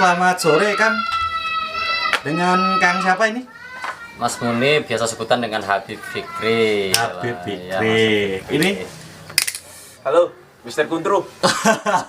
selamat sore Kang. Dengan Kang siapa ini? Mas Muni, biasa sebutan dengan Habib Fikri. Habib Fikri. Ya, Mas Fikri. Ini Halo, Mr. Kuntru.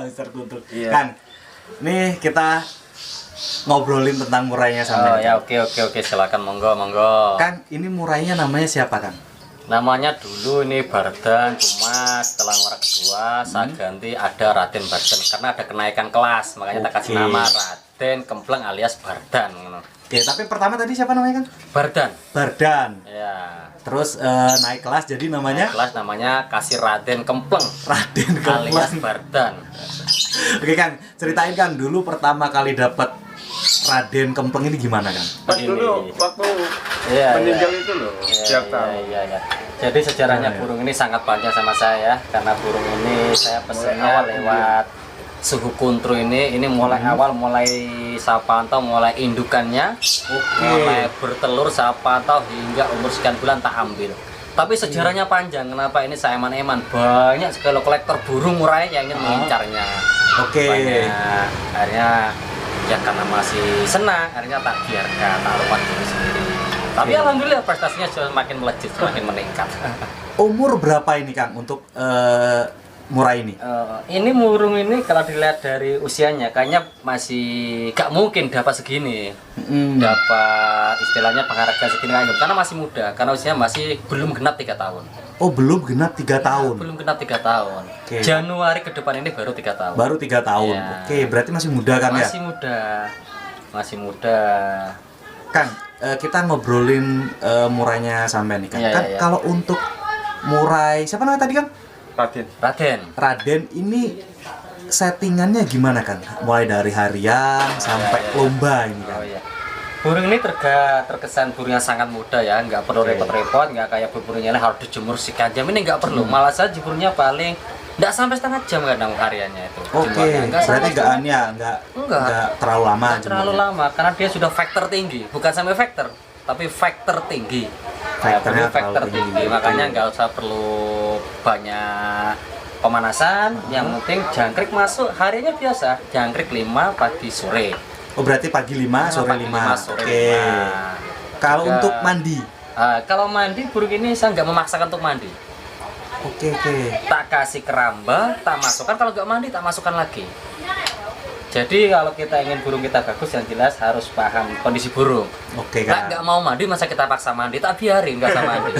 Mister Kuntur. Iya. Kang, nih kita ngobrolin tentang murainya Oh sama ya, oke, silakan, monggo. Kang, ini murainya namanya siapa Kang? Namanya dulu ini Bardan, cuma setelah orang kedua saya ganti ada Raden Bardan karena ada kenaikan kelas, makanya tak kasih Oke. nama Raden Kempleng alias Bardan. Oke, tapi pertama tadi siapa namanya Kang? Bardan. Bardan. Ya. Terus naik kelas jadi namanya Kelas namanya kasih Raden Kempleng Raden alias Kempleng. Bardan. Oke Kang, ceritain Kang dulu pertama kali dapat Raden Kempleng ini gimana Kang? Pas Begini. dulu waktu Iya, meninggal iya. itu loh, Iya, setiap iya, tahun. iya. Jadi sejarahnya Iya. burung ini sangat panjang sama saya karena burung ini saya pesennya lewat suhu kuntru ini mulai awal mulai saya pantau mulai indukannya, mulai bertelur saya pantau hingga umur sekian bulan tak ambil. Tapi sejarahnya panjang, kenapa ini saya eman-eman banyak sekali kolektor burung murai yang ingin mengincarnya. Oke. Banyak. Akhirnya ya karena masih senang, akhirnya tak biarkan, tak lupa diri sendiri. Tapi alhamdulillah prestasinya semakin melejit, semakin meningkat. Umur berapa ini Kang untuk murai ini? Ini burung ini kalau dilihat dari usianya, kayaknya masih gak mungkin dapat segini. Dapat istilahnya penghargaan segini kan, karena masih muda, karena usianya masih belum genap 3 tahun. Oh, belum genap 3 tahun. Belum genap 3 tahun. Oke. Januari ke depan ini baru 3 tahun. Baru 3 tahun. Iya. Oke, berarti masih muda kan ya? Masih muda. Masih muda. Kang, kita ngobrolin murainya sampai nih Kang. Iya, Kan iya, iya. kalau untuk murai siapa namanya tadi Kang? Raden. Raden. Raden ini settingannya gimana Kang? Mulai dari harian sampai iya. lomba ini Kang. Oh iya. Burung ini terkesan burung yang sangat muda ya, nggak perlu Oke. repot-repot, nggak kayak burungnya lain harus dijemur sekian jam, ini nggak perlu. Malah saja burungnya paling nggak sampai setengah jam kadang hariannya itu. Oke, Jemurnya. Nggak berarti sampai nggak setengah- nggak terlalu lama nggak terlalu jemurnya. lama karena dia sudah faktor tinggi, bukan sampai faktor, tapi faktor tinggi. Faktornya Faktor terlalu tinggi, tinggi. makanya nggak usah perlu banyak pemanasan. Yang penting jangkrik masuk harinya biasa, jangkrik 5 pagi sore. Oh, berarti pagi 5, sore Pagi 5. sore Oke. 5. Kalau Juga- untuk mandi. Kalau mandi burung ini saya nggak memaksakan untuk mandi. Oke. Tak kasih keramba, tak masukkan. Kalau nggak mandi, tak masukkan lagi. Jadi kalau kita ingin burung kita bagus, yang jelas harus paham kondisi burung. Oke Nah, Kang. nggak mau mandi, masa kita paksa mandi? Tak biarin, nggak usah mandi.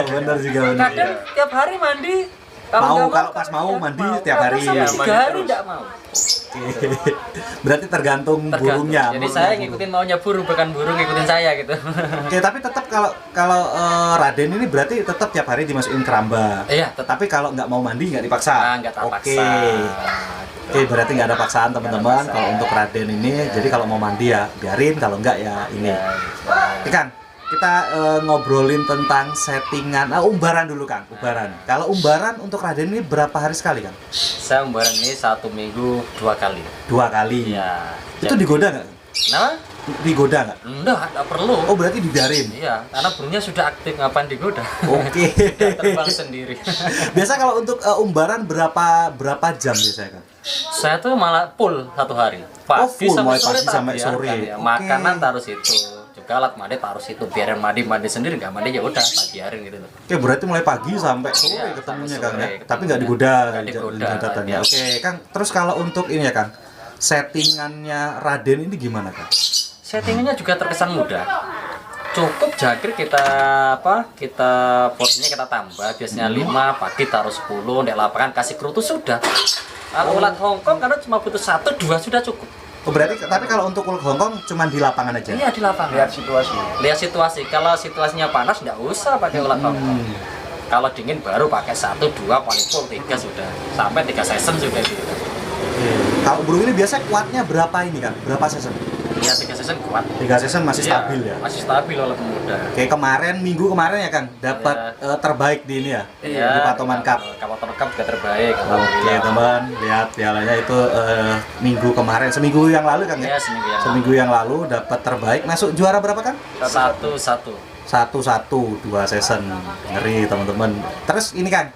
Bener juga bener. Kadang tiap hari mandi. Mau, nggak kalau pas mau nggak mandi mau. tiap Kalau hari. sampai Ya, 3 mandi hari terus. nggak mau. Oke. Berarti tergantung burungnya. Jadi saya ngikutin maunya burung, bukan burung ngikutin saya gitu. Oke, tapi tetap kalau Raden ini berarti tetap tiap hari dimasukin keramba. Iya, tetap. Tapi kalau nggak mau mandi nggak dipaksa. Nggak tak Oke. paksa. Oke, berarti nggak ada paksaan teman-teman. paksaan. Kalau untuk Raden ini, jadi kalau mau mandi ya biarin, kalau nggak ya ini. Ya, Oke, Kang, kita ngobrolin tentang settingan. Umbaran dulu Kang, umbaran. Kalau umbaran untuk Raden ini berapa hari sekali Kang? Saya umbaran ini 1 minggu 2 kali. 2 kali. Iya. Itu digoda nggak? Nah, Digoda nggak? enggak perlu. Oh, berarti dibiarin. Iya, karena burungnya sudah aktif, ngapain digoda? Oke. Udah terbang sendiri. Biasa kalau untuk umbaran berapa jam biasanya Kang? Saya tuh malah full 1 hari. Pagi full, mulai sampai sore pagi tak sampai biarkan sore. ya. Oke. Makanan taruh situ. Juga alat mandi taruh situ. Biarin mandi sendiri, nggak mandi ya udah, tak biarin gitu loh. Oke, berarti mulai pagi sampai sore Iya, ketemunya sampai Kang ya. sore Tapi ketemunya. nggak digoda, Nggak digoda, catatannya. iya. Oke, Kang. Terus kalau untuk ini ya Kang, settingannya Raden ini gimana Kang? Settingannya juga terkesan mudah. Cukup jangkrik kita porsinya kita tambah, biasanya 5, pagi taruh 10, di lapangan kasih kerutu sudah. Kalau ulat Hongkong karena cuma butuh 1, 2 sudah cukup. Oh, berarti tapi kalau untuk ulat Hongkong cuma di lapangan aja. Iya, di lapangan. Lihat situasi. Lihat situasi. Kalau situasinya panas nggak usah pakai ulat Hongkong. Kalau dingin baru pakai 1, 2, paling full 3 sudah. Sampai 3 season juga gitu. Oke. Kalau burung ini biasa kuatnya berapa ini Kang? Berapa season? Iya, 3 season kuat. 3 season masih Iya, stabil ya. Masih stabil oleh pemuda. Kayak minggu kemarin ya Kang, dapat terbaik di ini ya. Di Patoman Cup. Patoman Cup juga terbaik. Oke alhamdulillah. teman, lihat pialanya itu minggu kemarin, seminggu yang lalu Kang ya? Iya, seminggu yang Seminggu yang lalu dapat terbaik, masuk juara berapa Kang? 1-1. 1-1, 2 season. Ngeri teman-teman. Terus ini Kang,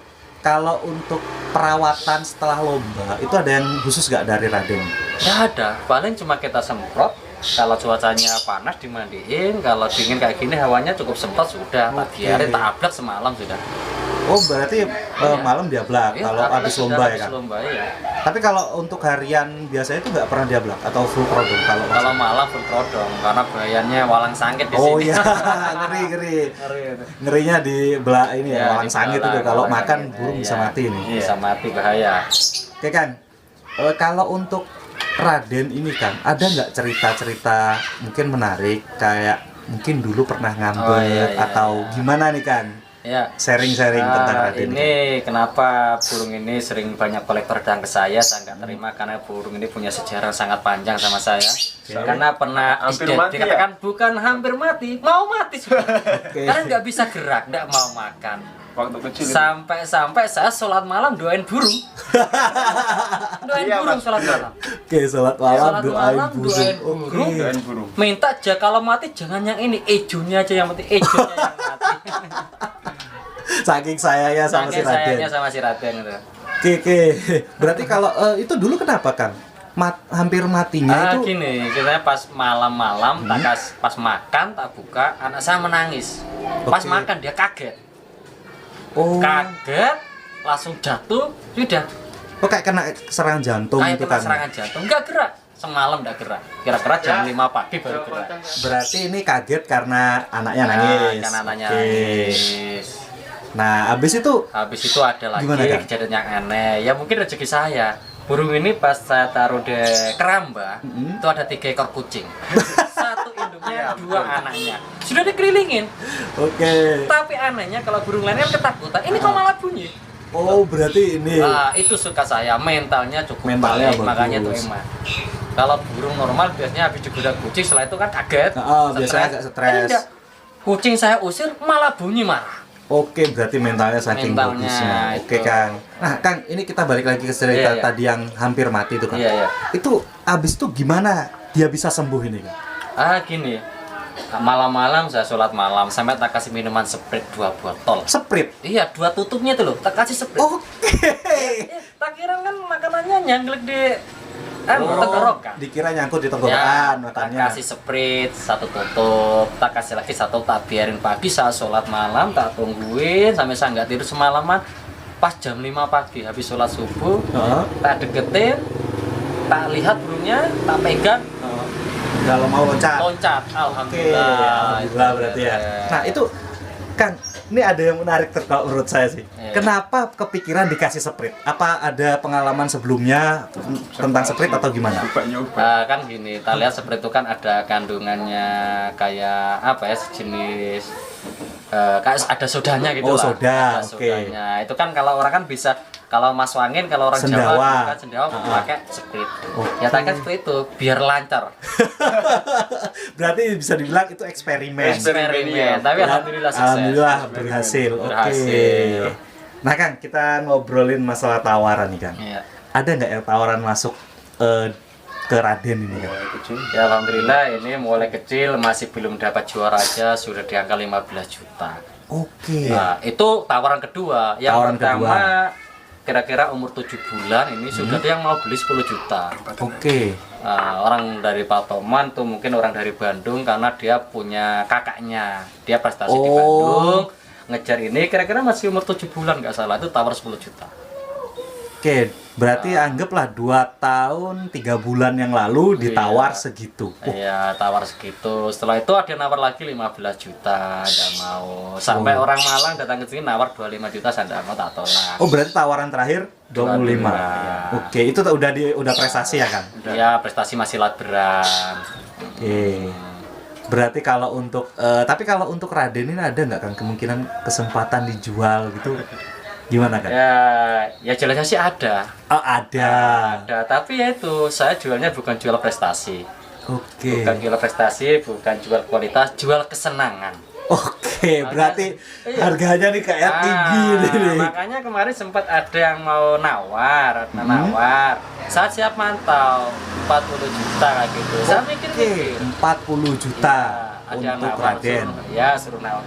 kalau untuk perawatan setelah lomba itu ada yang khusus nggak dari Raden? Ya ada, paling cuma kita semprot. Kalau cuacanya panas dimandiin, kalau dingin kayak gini hawanya cukup semprot sudah. Tak biarin, tak ablak semalam sudah. Oh berarti malam diablak Iya, kalau ablak habis sudah, lomba ya habis kan? lomba, iya. Tapi kalau untuk harian biasanya itu nggak pernah diablak atau full produk kalau Kalau malam full prodong karena bayannya walang sangit di Oh sini. iya, ngeri. Ngeri itu. Ngerinya di belah ini ya, Iya, walang di sangit belah, itu kalau walang makan sangit. burung bisa Iya. mati nih. Bisa mati, bahaya. Oke Kang, kalau untuk Raden ini Kang, ada nggak cerita-cerita mungkin menarik kayak mungkin dulu pernah ngambek Oh, iya, atau iya. gimana nih Kang? Ya. Sharing-sharing tentang Raden. Ini kenapa burung ini sering banyak kolektor datang ke saya nggak terima karena burung ini punya sejarah sangat panjang sama saya. Karena pernah Hampir mati dikatakan bukan hampir mati, mau mati sudah. Oke. Karena nggak bisa gerak, nggak mau makan. Waktu kecil itu. Sampai saya sholat malam doain burung. Doain Iya, burung Mas. sholat malam. Oke, sholat malam Sholat doain malam, burung. doain Oke. burung. Dan burung. Minta aja kalau mati jangan yang ini, ejonya aja yang penting, ejonya yang mati. Saking sayangnya sama si Saking Raden. sayangnya sama si Raden itu. Oke. Berarti kalau itu dulu kenapa Kang? Hampir matinya itu Gini, kita pas malam-malam pas makan tak buka, anak saya menangis. Pas Oke. makan dia kaget. oh, Kaget, langsung jatuh, sudah. oh kayak kena serangan jantung Kayak itu kena kan. serangan jantung, enggak gerak. Semalam enggak gerak. Kira-kira jam 5 pagi baru gerak. Berarti ini kaget karena anaknya nangis. Karena anaknya Oke. nangis. Nah, habis itu Habis itu ada lagi Gimana, Kang? kejadian yang aneh. Ya mungkin rezeki saya. Burung ini pas saya taruh di keramba, itu ada 3 ekor kucing. Satu induknya, 2 anaknya. Sudah dikelilingin. oke. Tapi anehnya kalau burung lain kan ketakutan. Ini kok malah bunyi. Oh, berarti ini. Nah, itu suka saya. Mentalnya cukup Mentalnya baik, makanya itu bagus. emak. Kalau burung normal biasanya habis digoda kucing, setelah itu kan kaget. Biasanya agak stres. Ini enggak. Kucing saya usir malah bunyi marah. Oke, berarti mentalnya saking Mentalnya bagusnya. Oke, itu. Kang. Nah, Kang, ini kita balik lagi ke cerita Iya, iya. tadi yang hampir mati itu, Kang. Iya, iya. Itu abis itu gimana dia bisa sembuh ini, Kang? Gini. Malam-malam saya sholat malam sampai tak kasih minuman Sprite 2 botol. Sprite. Iya, 2 tutupnya itu loh, tak kasih Sprite. Oke. Tak kira kan makanannya nyangglek di tenggorokan. Dikira nyangkut di Ya, tenggorokan tak matanya. kasih Sprite 1 tutup, tak kasih lagi 1, tak biarin pagi saya sholat malam, tak tungguin sampai saya nggak tidur semalaman. Pas jam 5 pagi habis sholat subuh, Heeh. tak deketin, tak lihat burungnya, tak pegang, Kalau mau loncat. loncat. Oke, Alhamdulillah. alhamdulillah berarti ya. Nah, itu Kang, ini ada yang menarik kalau menurut saya sih. Iya. Kenapa kepikiran dikasih Sprite? Apa ada pengalaman sebelumnya tentang Sprite atau gimana? Nyoba. Kan gini, kita lihat Sprite itu kan ada kandungannya kayak apa ya, sejenis kayak ada sodanya gitu Oh, lah. soda, Ada oke. sodanya. Itu kan kalau orang kan bisa, kalau masuk angin, kalau orang Sendawa. Jawa kan sendawa Ah. pakai Sprite. Oke. Ya tak kan seperti itu biar lancar. Berarti bisa dibilang itu eksperimen. Eksperimen. Tapi Dan alhamdulillah sukses. Alhamdulillah berhasil. Oke. Berhasil. Nah, Kang, kita ngobrolin masalah tawaran nih, Kang. Iya. Ada nggak ya tawaran masuk ke Raden ini, Kang? Ya alhamdulillah ini mulai kecil masih belum dapat juara aja sudah di angka 15 juta. Oke. Nah, itu tawaran kedua. Yang Tawaran pertama kira-kira umur 7 bulan ini sudah ada yang mau beli 10 juta. Oke. Nah, orang dari Patoman tuh mungkin orang dari Bandung karena dia punya kakaknya. Dia prestasi di Oh. Bandung. Ngejar ini kira-kira masih umur 7 bulan nggak salah itu tawar 10 juta. Oke, berarti anggaplah 2 tahun 3 bulan yang lalu ditawar Iya. segitu. Iya, tawar segitu. Setelah itu ada nawar lagi 15 juta, nggak mau. Sampai orang Malang datang ke sini nawar 25 juta, saya nggak mau, tak tolak. Oh, berarti tawaran terakhir 25. 25. Oke, itu udah prestasi ya, Kang? Ya, prestasi masih lat berat. Oke. Berarti kalau untuk tapi kalau untuk Raden ini ada nggak Kang kemungkinan kesempatan dijual gitu? Gimana, Kang? Ya jelasnya sih ada. Oh, ada. Ada, tapi ya itu saya jualnya bukan jual prestasi. Oke. Bukan jual prestasi, bukan jual kualitas, jual kesenangan. Oke, berarti Iya. harganya nih kayak tinggi nih. Makanya kemarin sempat ada yang mau nawar. Saya siap mantau 40 juta kayak gitu. Saya mikir Oke, 40 juta ada yang untuk nawar, Raden.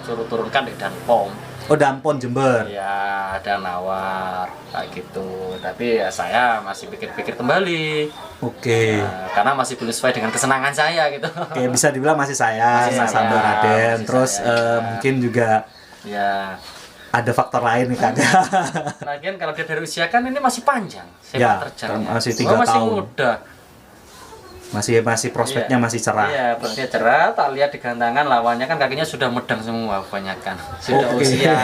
suruh turunkan di Danpom. Oh, Dampon Jember. Ya, ada nawar kayak gitu. Tapi ya saya masih pikir-pikir kembali. Oke. Karena masih belum sesuai dengan kesenangan saya gitu. Oke, bisa dibilang masih sayang Masih sayang, sama Raden. masih Terus sayang. mungkin juga Ya. ada faktor lain nih kan. Lagian kalau dia dari usia kan ini masih panjang Ya, sepak terjangnya. masih 3 masih tahun. muda. masih prospeknya Iya. masih cerah. Iya, prospeknya cerah. Tak lihat di gantangan lawannya kan kakinya sudah medang semua kebanyakan. Sudah Oke. usia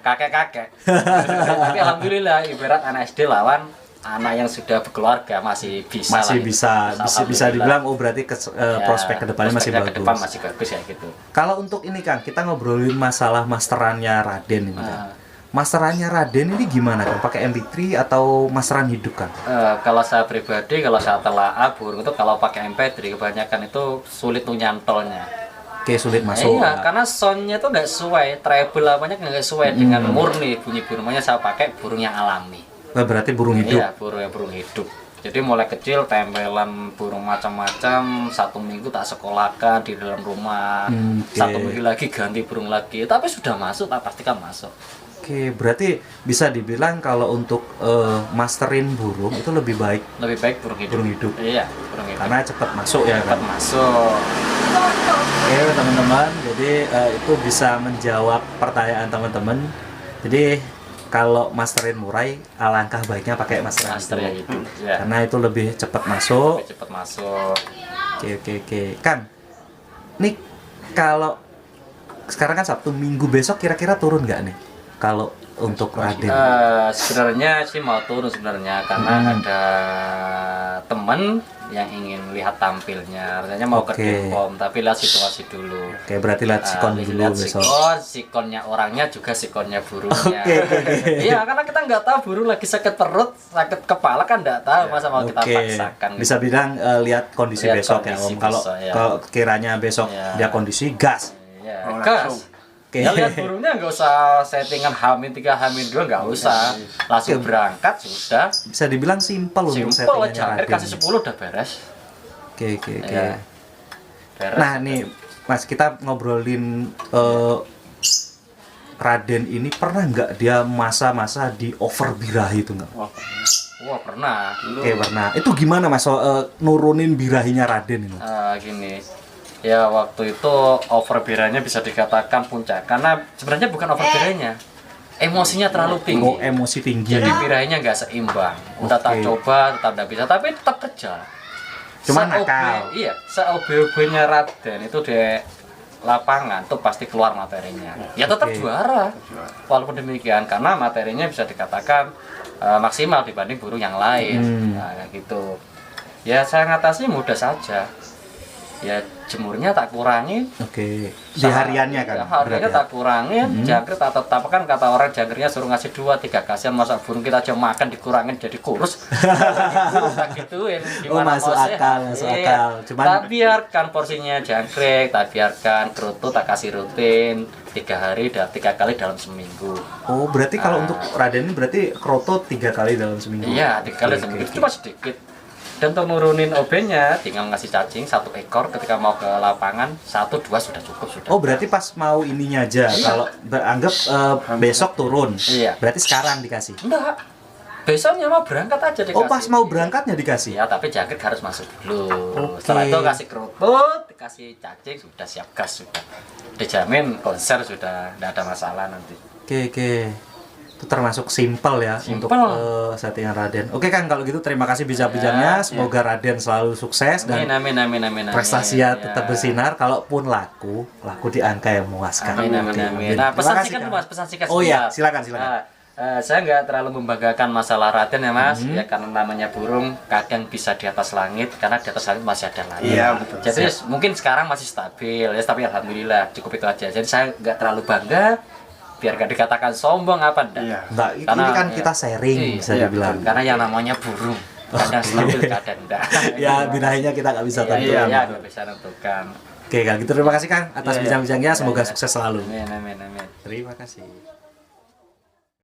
kakek-kakek. Tapi alhamdulillah ibarat anak SD lawan anak yang sudah berkeluarga masih bisa Masih lah gitu. bisa Alhamdulillah. dibilang oh berarti Ya, prospek kedepannya masih prospeknya ke depan bagus. masih bagus ya gitu. Kalau untuk ini Kang, kita ngobrolin masalah masterannya Raden ini Kang. Nah, Masterannya Raden ini gimana Kang? Pakai MP3 atau masteran hidup Kang? kalau saya pribadi, kalau saya telaah burung itu kalau pakai MP3 kebanyakan itu sulit tuh nyantolnya. Oke, sulit masuk. Iya, karena soundnya tuh nggak sesuai, treble apanya nggak sesuai dengan murni bunyi burungnya. Saya pakai burung yang alami. Berarti burung hidup. Iya, burung hidup. Jadi mulai kecil tempelan burung macam-macam, 1 minggu tak sekolahkan di dalam rumah, Oke. 1 minggu lagi ganti burung lagi. Tapi sudah masuk, tak pastikan masuk. Oke, berarti bisa dibilang kalau untuk masterin burung itu lebih baik Lebih baik burung hidup. burung hidup. Iya, burung hidup. Karena cepat masuk ya Cepat kan. masuk. Oke teman-teman, jadi itu bisa menjawab pertanyaan teman-teman. Jadi kalau masterin murai, alangkah baiknya pakai masteran Master yang hidup. hidup. Ya. Karena itu lebih cepat masuk. Lebih cepat masuk. Oke. Kan, nih kalau sekarang kan Sabtu, Minggu besok kira-kira turun nggak nih? Kalau untuk Raden. Sebenarnya sih mau turun sebenarnya karena ada teman yang ingin lihat tampilnya, artinya mau ke Oke. Depom, tapi lihat situasi dulu. Oke, berarti lihat sikon dulu Lihat besok. sikonnya orangnya juga sikonnya burungnya. Oke. Iya, karena kita nggak tahu burung lagi sakit perut, sakit kepala kan nggak tahu, masa mau kita Oke, paksakan. bisa bilang lihat kondisi Lihat besok ya kondisi Om. Kalau besok, ya. kalau kiranya besok Ya. dia kondisi gas. Iya, Oh, gas. langsung. Oke. Ya lihat burungnya nggak usah settingan H-3, H-2 nggak usah. Langsung berangkat sudah. Bisa dibilang simpel untuk Simpel settingannya aja, Raden. kasih 10 udah beres. Oke. Ya. Beres. Nah, nih Mas, kita ngobrolin Raden ini pernah nggak dia masa-masa di over birahi itu nggak? Wah, pernah. Oke, pernah. Itu gimana Mas nurunin birahinya Raden ini? Gini. Ya waktu itu over biranya bisa dikatakan puncak karena sebenarnya bukan over biranya. Emosinya terlalu tinggi. Oh, emosi tinggi. Jadi birahinya nggak seimbang. Udah tak Oke. coba, tetap nggak bisa, tapi tetap kerja. Cuma Se-OB nakal. Iya, se-OB-OB-nya Raden itu di lapangan tuh pasti keluar materinya. Ya tetap Oke. juara. Walaupun demikian, karena materinya bisa dikatakan maksimal dibanding burung yang lain. Nah, kayak gitu. Ya saya ngatasi mudah saja. Ya jemurnya tak kurangi. Oke. Di hariannya kan? Ya, hariannya berarti? tak kurangi, jangkrik tak tetap kan kata orang jangkriknya suruh ngasih 2-3 kasihan masa burung kita aja makan dikurangin jadi kurus. Kurus tak gituin. Oh, masuk mau sehat? akal, masuk Iya. akal. Cuman Tak biarkan porsinya jangkrik, tak biarkan kerutu tak kasih rutin 3 hari dan 3 kali dalam seminggu. oh, berarti kalau untuk Raden ini berarti kroto 3 kali dalam seminggu. Iya, 3 kali Oke, seminggu oke, itu cuma sedikit. Dan untuk nurunin OB-nya tinggal ngasih cacing 1 ekor ketika mau ke lapangan 1-2 sudah cukup sudah. Oh, berarti pas mau ininya aja. Iya. Kalau beranggap besok turun. Iya. Berarti sekarang dikasih. Enggak. Besoknya mau berangkat aja dikasih. Oh, pas mau berangkatnya dikasih. Ya, tapi jangkrik harus masuk dulu. Oke. Setelah itu kasih keruput, dikasih cacing, sudah siap gas sudah. Dijamin konser sudah, tidak ada masalah nanti. Oke. Itu termasuk simpel ya Simpel. untuk settingan Raden. Oke Kang, kalau gitu terima kasih bijak-bijaknya. Semoga Raden selalu sukses dan Amin. prestasinya Ya. tetap bersinar. Kalaupun laku di angka yang memuaskan. Amin. Oke, Nah, terima pesan kasih, singkat Kang. dulu, Mas, pesan singkat. Oh iya, sebentar. silakan. Saya nggak terlalu membanggakan masalah Raden ya Mas, ya karena namanya burung kadang bisa di atas langit, karena di atas langit masih ada langit. Iya, betul. Jadi mungkin sekarang masih stabil ya, tapi alhamdulillah cukup itu aja. Jadi saya nggak terlalu bangga, biar gak dikatakan sombong apa enggak. Iya. Mbak, ini Karena- kan kita sharing Iya, bisa iya, dibilang. Karena yang namanya burung kadang stabil kadang enggak. Ya, birahinya kita nggak bisa tentukan. Iya, nggak bisa tentukan. Oke, kalau gitu terima kasih Kang atas Iya, iya. bincang-bincangnya. Semoga Iya, iya. sukses selalu. Amin. Terima kasih.